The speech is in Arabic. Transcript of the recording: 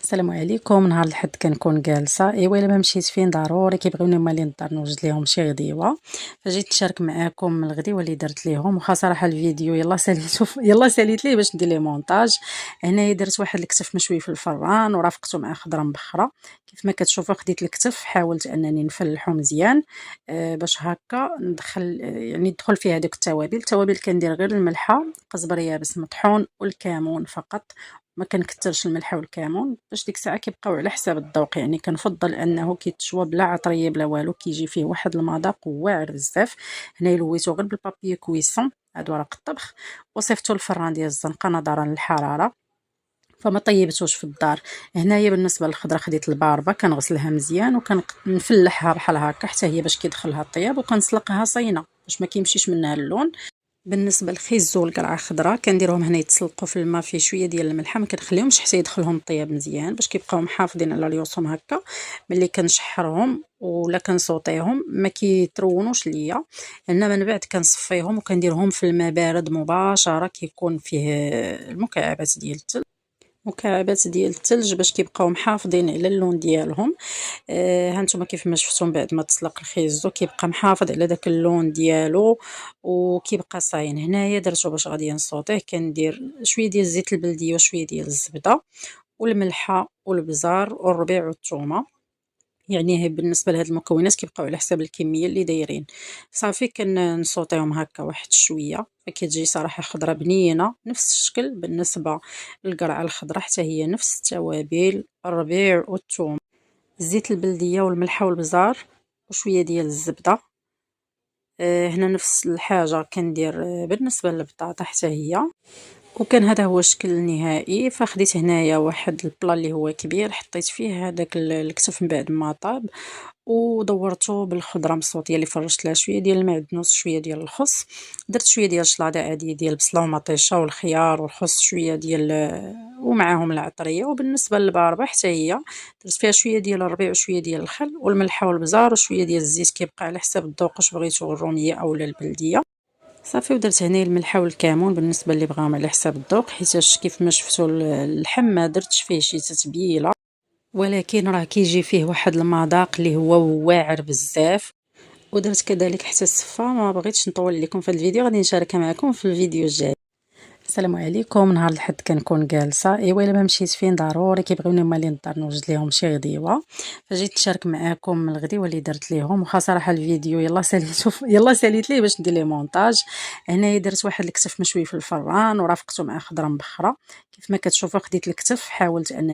السلام عليكم. نهار الحد كنكون جالسه ايوا الا ما مشيت فين ضروري كيبغيوني مالين الدار نوجد ليهم شي غديوه، فجيت نشارك معاكم الغديوه اللي درت ليهم. وخا صراحه الفيديو يلا ساليتو يلا ساليت ليه باش ندير ليه مونتاج. هنايا درت واحد الكتف مشوي في الفران ورافقته مع خضره مبخره. كيف ما كتشوفوا خديت الكتف حاولت انني نفلحو مزيان باش هكا ندخل يعني ندخل فيه هذوك التوابل كندير غير الملحه، قزبر يابس مطحون والكمون فقط. ما كنكثرش الملح والكمون باش ديك الساعه كيبقاو على حساب الذوق، يعني كنفضل انه كيتشوى بلا عطريه بلا والو، كيجي فيه واحد المذاق واعر بزاف. هنايا لويتو غير بالبابي كويسون هاد ورق الطبخ، وصيفطو للفران ديال الزنقه نظرا للحراره، فما طيبتوش في الدار. هنايا بالنسبه للخضره خديت الباربه كنغسلها مزيان وكنفلحها بحال هكا حتى هي باش كيدخلها الطياب، وكنسلقها صينه باش ما كيمشيش منها اللون. بالنسبه للخيزو والقرعه خضراء كنديرهم هنا يتسلقوا في الماء فيه شويه ديال الملحه، ما كنخليهمش حتى يدخلهم الطياب مزيان باش كيبقاو محافظين على ريوسهم هكا. ملي كنشحرهم ولا كنسوطيهم ما كيترونوش ليا، انما من بعد كنصفيهم وكنديرهم في الماء بارد مباشره كيكون فيه مكعبات ديال الثلج باش كيبقاو محافظين على اللون ديالهم. هانتوما كيف ما شفتوا بعد ما تسلق الخيزو كيبقى محافظ على داك اللون ديالو وكيبقى صاين. هنايا درتو باش غادي نصوطيه، كندير شويه ديال الزيت البلديه وشويه ديال الزبده والملحه والبزار والربيع والثومه. يعني بالنسبه لهاد المكونات كيبقاو على حساب الكميه اللي دايرين. صافي كنصوطيهم هكا واحد شويه فكتجي صراحه خضره بنينه نفس الشكل. بالنسبه للقرعه الخضراء حتى هي نفس التوابل، الربيع والثوم، الزيت البلديه والملحه والبزار وشويه ديال الزبده. هنا نفس الحاجه كندير بالنسبه للبطاطا حتى هي. وكان هذا هو الشكل النهائي. فخديت هنايا واحد البلا اللي هو كبير، حطيت فيه هذاك الكتف من بعد ما طاب ودورته بالخضره مصوطيه اللي فرشت لها شويه ديال المعدنوس شويه ديال الخس، درت شويه ديال الشلاضه عاديه ديال البصله ومطيشه والخيار والخس شويه ديال ومعاهم العطريه. وبالنسبه للباربه حتى هي درت فيها شويه ديال الربيع وشويه ديال الخل والملحه والبزار وشويه ديال الزيت كيبقى على حساب الذوق واش بغيتو الروميه اولا البلديه. صافي ودرت هنا الملحه والكمون بالنسبه اللي بغاهم على حساب الذوق، حيتاش كيف ما شفتوا اللحم ما درتش فيه شي تتبيله، ولكن راه كيجي فيه واحد المذاق اللي هو واعر بزاف. ودرت كذلك حتى الصفه. ما بغيتش نطول لكم في الفيديو، غادي نشاركها معكم في الفيديو الجاي. السلام عليكم. نهار الحد كنكون جالسه ايوا الا ما مشيت فين ضروري كيبغيوني مالين الدار نوجد ليهم شي غديوه، فجيت نشارك معكم الغديوه اللي درت ليهم. وخا صراحه الفيديو يلا ساليت ليه باش ندير ليه مونتاج. هنايا درت واحد الكتف مشوي في الفران ورافقته مع خضره مبخره. كيف ما كتشوفوا خديت الكتف حاولت ان